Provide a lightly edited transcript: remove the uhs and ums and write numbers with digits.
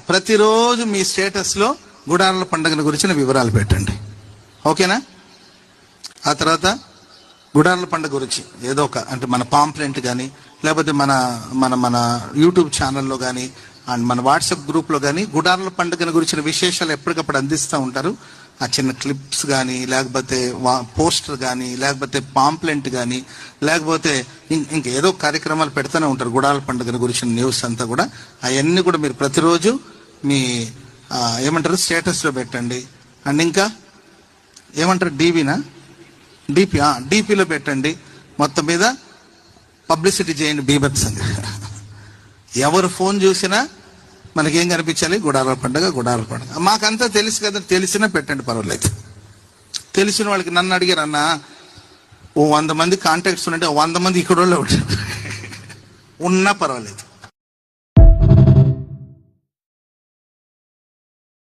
ప్రతిరోజు మీ స్టేటస్లో గుడారాల పండుగను గురించిన వివరాలు పెట్టండి. ఓకేనా? ఆ తర్వాత గుడారాల పండుగ గురించి ఏదో ఒక అంటే మన పాంప్లెంట్ కానీ, లేకపోతే మన మన మన యూట్యూబ్ ఛానల్లో కానీ అండ్ మన వాట్సాప్ గ్రూప్లో కానీ గుడారాల పండుగను గురించిన విశేషాలు ఎప్పటికప్పుడు అందిస్తూ ఉంటారు. ఆ చిన్న క్లిప్స్ కానీ, లేకపోతే పోస్టర్ కానీ, లేకపోతే పాంప్లెంట్ కానీ, లేకపోతే ఇంకేదో కార్యక్రమాలు పెడుతూనే ఉంటారు గుడారాల పండుగను గురించిన న్యూస్ అంతా కూడా. అవన్నీ కూడా మీరు ప్రతిరోజు మీ ఏమంటారు స్టేటస్లో పెట్టండి. అండ్ ఇంకా ఏమంటారు డీపీలో పెట్టండి. మొత్తం మీద పబ్లిసిటీ చేయండి బీభత్సంగా. ఎవరు ఫోన్ చూసినా మనకేం కనిపించాలి? గుడారాల పండుగ. మాకంతా తెలుసు కదా, తెలిసినా పెట్టండి, పర్వాలేదు. తెలిసిన వాళ్ళకి నన్ను అడిగారు, అన్న ఓ 100 మంది కాంటాక్ట్స్ ఉంటే 100 మంది ఇక్కడ ఉన్నా పర్వాలేదు.